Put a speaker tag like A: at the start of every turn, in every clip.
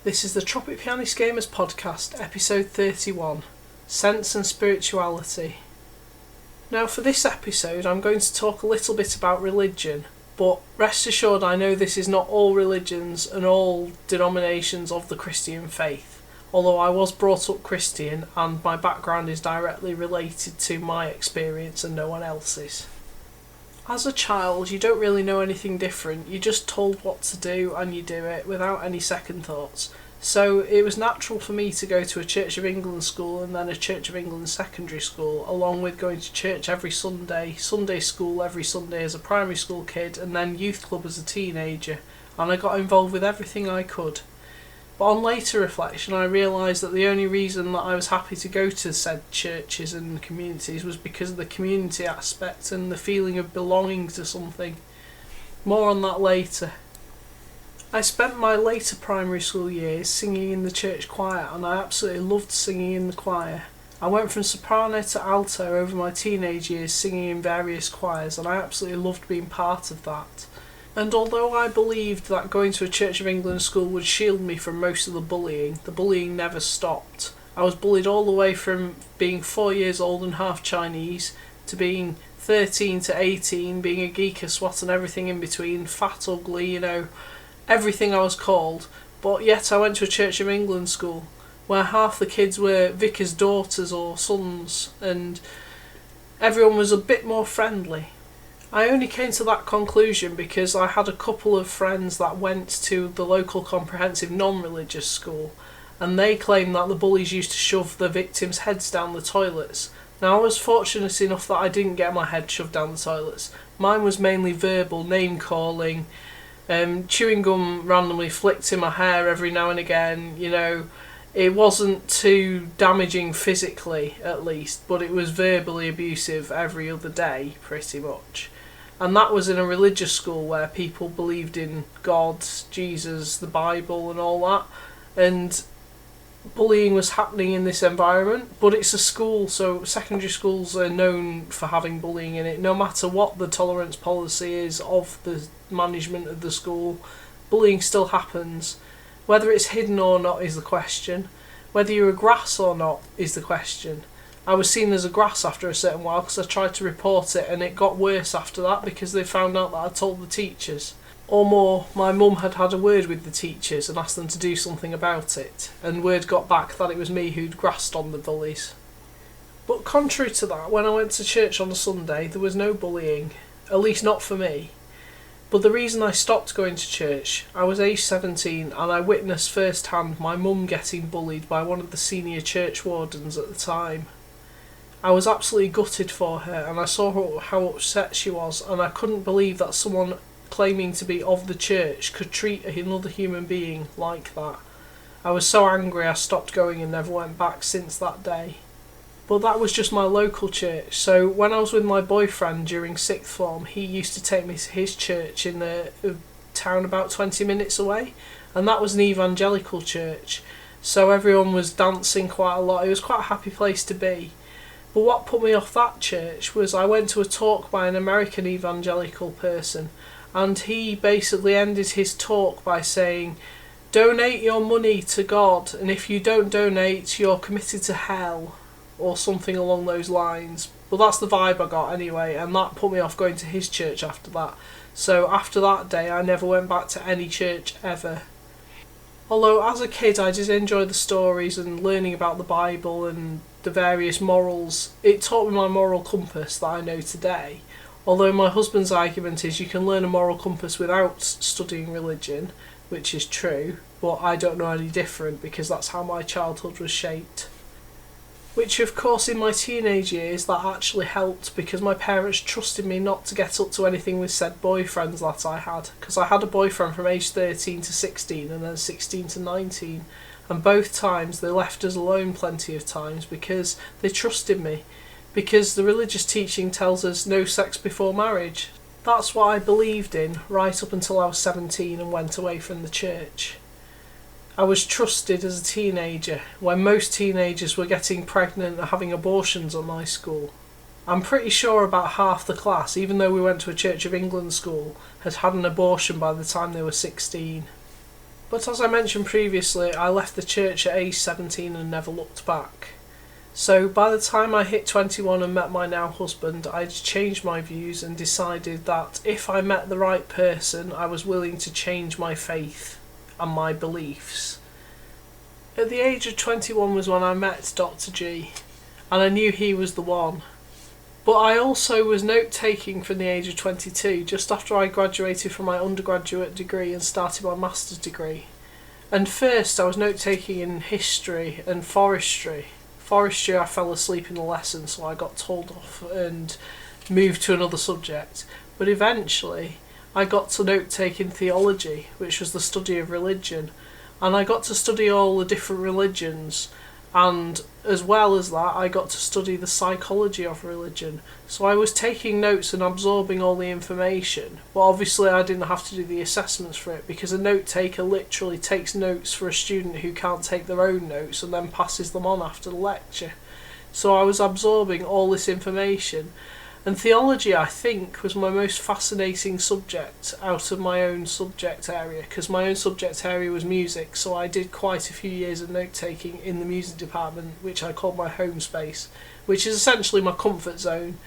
A: This is the Tropic Pianist Gamers podcast, episode 31, Sense and Spirituality. Now for this episode I'm going to talk a little bit about religion, but rest assured I know this is not all religions and all denominations of the Christian faith, although I was brought up Christian and my background is directly related to my experience and no one else's. As a child, you don't really know anything different. You're just told what to do and you do it without any second thoughts. So it was natural for me to go to a Church of England school and then a Church of England secondary school, along with going to church every Sunday, Sunday school every Sunday as a primary school kid, and then youth club as a teenager. And I got involved with everything I could. But on later reflection, I realised that the only reason that I was happy to go to said churches and communities was because of the community aspect and the feeling of belonging to something. More on that later. I spent my later primary school years singing in the church choir, and I absolutely loved singing in the choir. I went from soprano to alto over my teenage years singing in various choirs, and I absolutely loved being part of that. And although I believed that going to a Church of England school would shield me from most of the bullying never stopped. I was bullied all the way from being 4 years old and half Chinese, to being 13 to 18, being a geek, a swat and everything in between, fat, ugly, everything I was called. But yet I went to a Church of England school, where half the kids were vicars' daughters or sons, and everyone was a bit more friendly. I only came to that conclusion because I had a couple of friends that went to the local comprehensive non-religious school, and they claimed that the bullies used to shove the victims' heads down the toilets. Now I was fortunate enough that I didn't get my head shoved down the toilets. Mine was mainly verbal, name-calling, chewing gum randomly flicked in my hair every now and again, It wasn't too damaging physically, at least, but it was verbally abusive every other day, pretty much. And that was in a religious school where people believed in God, Jesus, the Bible and all that. And bullying was happening in this environment, but it's a school, so secondary schools are known for having bullying in it. No matter what the tolerance policy is of the management of the school, bullying still happens. Whether it's hidden or not is the question. Whether you're a grass or not is the question. I was seen as a grass after a certain while because I tried to report it, and it got worse after that because they found out that I told the teachers. Or more, my mum had had a word with the teachers and asked them to do something about it, and word got back that it was me who'd grassed on the bullies. But contrary to that, when I went to church on a Sunday, there was no bullying, at least not for me. But the reason I stopped going to church, I was age 17 and I witnessed firsthand my mum getting bullied by one of the senior church wardens at the time. I was absolutely gutted for her, and I saw how upset she was, and I couldn't believe that someone claiming to be of the church could treat another human being like that. I was so angry I stopped going and never went back since that day. But that was just my local church, so when I was with my boyfriend during sixth form, he used to take me to his church in a town about 20 minutes away, and that was an evangelical church, so everyone was dancing quite a lot. It was quite a happy place to be. But what put me off that church was I went to a talk by an American evangelical person, and he basically ended his talk by saying, donate your money to God, and if you don't donate, you're committed to hell, or something along those lines. But that's the vibe I got anyway, and that put me off going to his church after that. So after that day, I never went back to any church ever. Although as a kid I did enjoy the stories and learning about the Bible and the various morals. It taught me my moral compass that I know today. Although my husband's argument is you can learn a moral compass without studying religion, which is true, but I don't know any different because that's how my childhood was shaped. Which of course in my teenage years that actually helped because my parents trusted me not to get up to anything with said boyfriends that I had, because I had a boyfriend from age 13 to 16 and then 16 to 19, and both times they left us alone plenty of times because they trusted me, because the religious teaching tells us no sex before marriage. That's what I believed in right up until I was 17 and went away from the church. I was trusted as a teenager, when most teenagers were getting pregnant and having abortions at my school. I'm pretty sure about half the class, even though we went to a Church of England school, had had an abortion by the time they were 16. But as I mentioned previously, I left the church at age 17 and never looked back. So by the time I hit 21 and met my now husband, I'd changed my views and decided that if I met the right person, I was willing to change my faith and my beliefs. At the age of 21 was when I met Dr. G, and I knew he was the one. But I also was note-taking from the age of 22, just after I graduated from my undergraduate degree and started my master's degree. And first I was note-taking in history and forestry. Forestry I fell asleep in the lesson, so I got told off and moved to another subject. But eventually I got to note-take in theology, which was the study of religion. And I got to study all the different religions, and as well as that I got to study the psychology of religion. So I was taking notes and absorbing all the information, but obviously I didn't have to do the assessments for it, because a note taker literally takes notes for a student who can't take their own notes and then passes them on after the lecture. So I was absorbing all this information. And theology, I think, was my most fascinating subject out of my own subject area, because my own subject area was music, so I did quite a few years of note-taking in the music department, which I called my home space, which is essentially my comfort zone.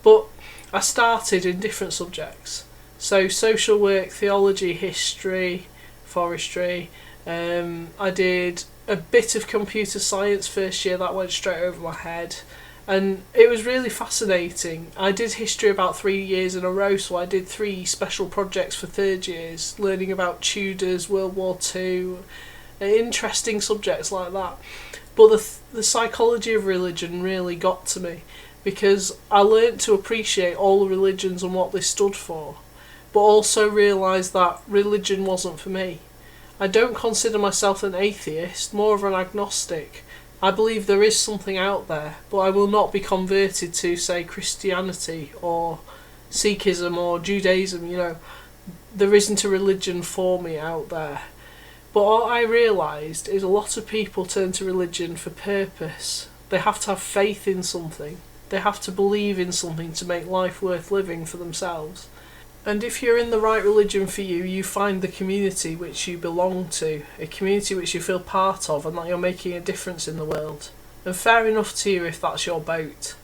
A: But I started in different subjects, so social work, theology, history, forestry. I did a bit of computer science first year, that went straight over my head. And it was really fascinating. I did history about 3 years in a row, so I did 3 special projects for third years, learning about Tudors, World War II, interesting subjects like that. But the psychology of religion really got to me, because I learnt to appreciate all the religions and what they stood for, but also realised that religion wasn't for me. I don't consider myself an atheist, more of an agnostic. I believe there is something out there, but I will not be converted to, say, Christianity or Sikhism or Judaism. There isn't a religion for me out there. But what I realised is a lot of people turn to religion for purpose. They have to have faith in something. They have to believe in something to make life worth living for themselves. And if you're in the right religion for you, you find the community which you belong to, a community which you feel part of, and that you're making a difference in the world. And fair enough to you if that's your boat.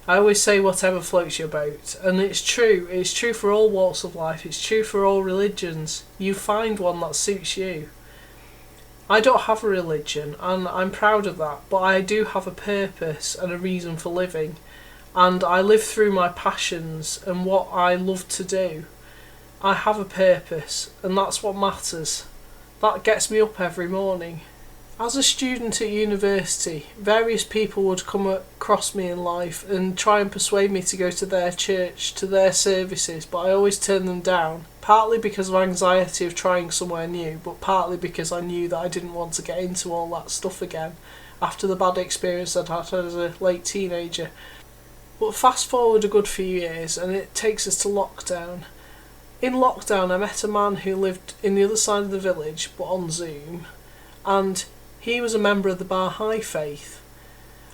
A: I always say whatever floats your boat, and it's true for all walks of life, it's true for all religions. You find one that suits you. I don't have a religion, and I'm proud of that, but I do have a purpose and a reason for living. And I live through my passions and what I love to do. I have a purpose, and that's what matters. That gets me up every morning. As a student at university, various people would come across me in life and try and persuade me to go to their church, to their services, but I always turned them down, partly because of anxiety of trying somewhere new, but partly because I knew that I didn't want to get into all that stuff again after the bad experience I'd had as a late teenager. But fast forward a good few years and it takes us to lockdown. In lockdown I met a man who lived in the other side of the village but on Zoom, and he was a member of the Baha'i faith.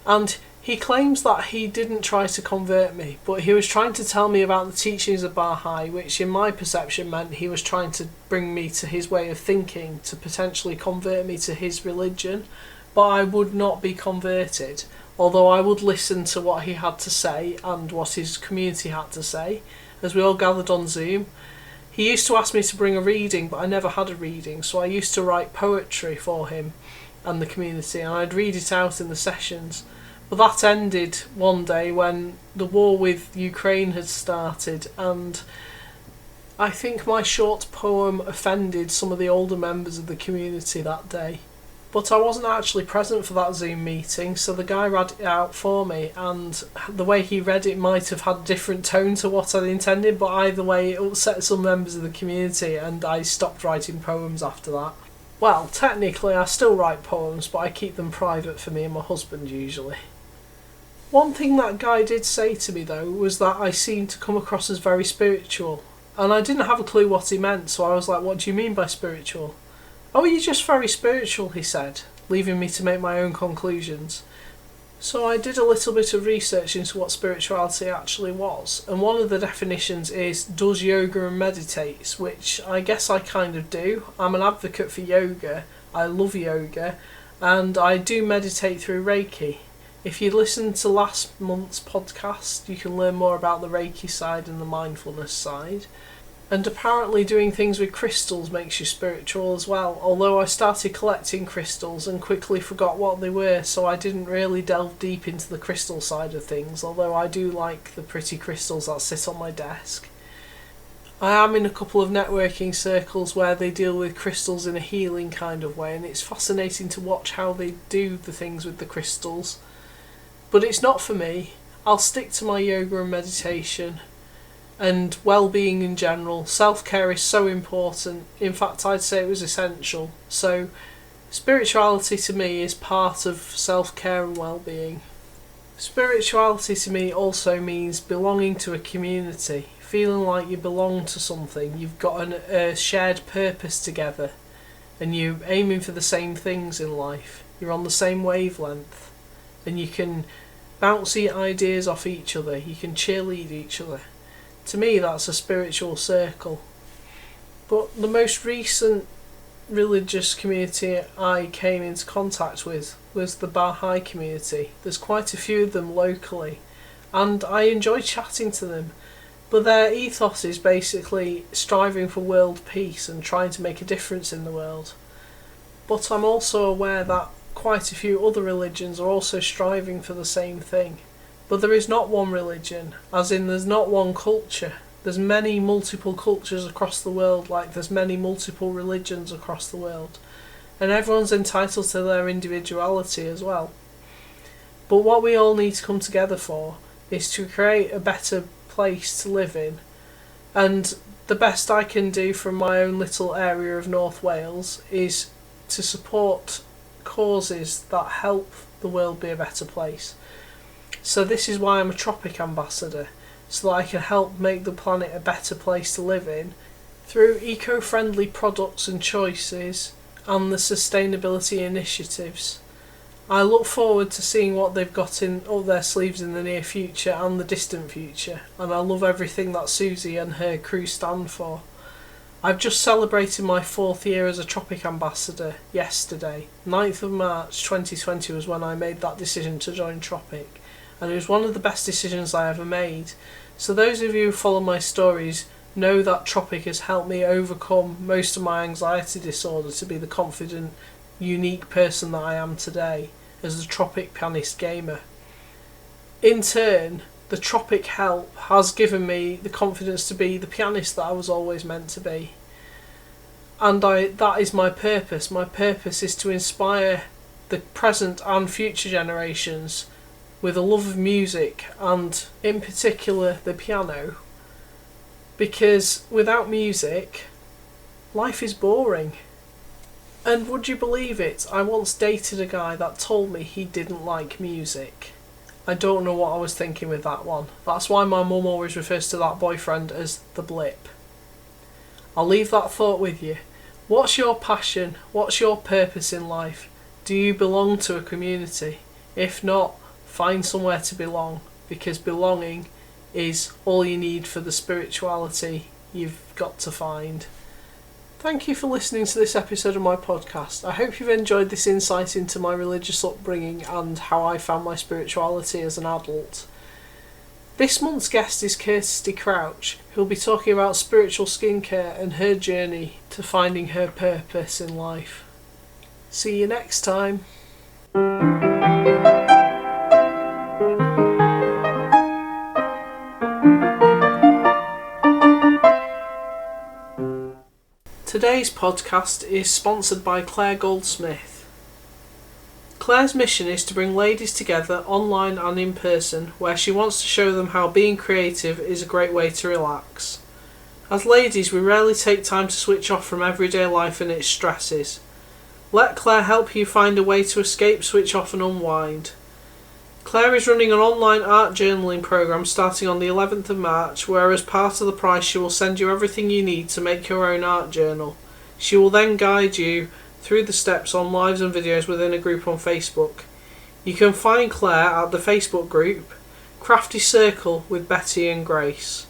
A: And he claims that he didn't try to convert me, but he was trying to tell me about the teachings of Baha'i, which in my perception meant he was trying to bring me to his way of thinking, to potentially convert me to his religion. But I would not be converted, although I would listen to what he had to say and what his community had to say, as we all gathered on Zoom. He used to ask me to bring a reading, but I never had a reading, so I used to write poetry for him and the community, and I'd read it out in the sessions. But that ended one day when the war with Ukraine had started, and I think my short poem offended some of the older members of the community that day. But I wasn't actually present for that Zoom meeting, so the guy read it out for me, and the way he read it might have had a different tone to what I'd intended, but either way it upset some members of the community and I stopped writing poems after that. Well, technically I still write poems, but I keep them private for me and my husband usually. One thing that guy did say to me though was that I seemed to come across as very spiritual, and I didn't have a clue what he meant, so I was like, what do you mean by spiritual? Oh, you're just very spiritual, he said, leaving me to make my own conclusions. So I did a little bit of research into what spirituality actually was, and one of the definitions is does yoga and meditates, which I guess I kind of do. I'm an advocate for yoga, I love yoga, and I do meditate through reiki. If you listen to last month's podcast, you can learn more about the reiki side and the mindfulness side. And apparently doing things with crystals makes you spiritual as well, although I started collecting crystals and quickly forgot what they were, so I didn't really delve deep into the crystal side of things, although I do like the pretty crystals that sit on my desk. I am in a couple of networking circles where they deal with crystals in a healing kind of way, and it's fascinating to watch how they do the things with the crystals. But it's not for me. I'll stick to my yoga and meditation and well-being in general. Self-care is so important. In fact, I'd say it was essential. So spirituality to me is part of self-care and well-being. Spirituality to me also means belonging to a community, feeling like you belong to something. You've got a shared purpose together and you're aiming for the same things in life. You're on the same wavelength and you can bounce ideas off each other. You can cheerlead each other. To me, that's a spiritual circle. But the most recent religious community I came into contact with was the Baha'i community. There's quite a few of them locally, and I enjoy chatting to them. But their ethos is basically striving for world peace and trying to make a difference in the world. But I'm also aware that quite a few other religions are also striving for the same thing. But there is not one religion, as in there's not one culture. There's many multiple cultures across the world, like there's many multiple religions across the world. And everyone's entitled to their individuality as well. But what we all need to come together for is to create a better place to live in. And the best I can do from my own little area of North Wales is to support causes that help the world be a better place. So this is why I'm a tropic ambassador, so that I can help make the planet a better place to live in through eco-friendly products and choices and the sustainability initiatives. I look forward to seeing what they've got up their sleeves in the near future and the distant future, and I love everything that Susie and her crew stand for. I've just celebrated my 4th year as a Tropic Ambassador yesterday. 9th of March 2020 was when I made that decision to join Tropic, and it was one of the best decisions I ever made. So those of you who follow my stories know that Tropic has helped me overcome most of my anxiety disorder to be the confident, unique person that I am today as a Tropic pianist gamer. In turn, the Tropic help has given me the confidence to be the pianist that I was always meant to be. And that is my purpose. My purpose is to inspire the present and future generations with a love of music, and in particular the piano, because without music, life is boring. And would you believe it, I once dated a guy that told me he didn't like music. I don't know what I was thinking with that one. That's why my mum always refers to that boyfriend as the blip. I'll leave that thought with you. What's your passion? What's your purpose in life? Do you belong to a community? If not, find somewhere to belong, because belonging is all you need for the spirituality you've got to find. Thank you for listening to this episode of my podcast. I hope you've enjoyed this insight into my religious upbringing and how I found my spirituality as an adult. This month's guest is Kirsty Crouch, who'll be talking about spiritual skincare and her journey to finding her purpose in life. See you next time. Today's podcast is sponsored by Claire Goldsmith. Claire's mission is to bring ladies together online and in person, where she wants to show them how being creative is a great way to relax. As ladies, we rarely take time to switch off from everyday life and its stresses. Let Claire help you find a way to escape, switch off and unwind. Claire is running an online art journaling programme starting on the 11th of March, where as part of the price she will send you everything you need to make your own art journal. She will then guide you through the steps on lives and videos within a group on Facebook. You can find Claire at the Facebook group Crafty Circle with Betty and Grace.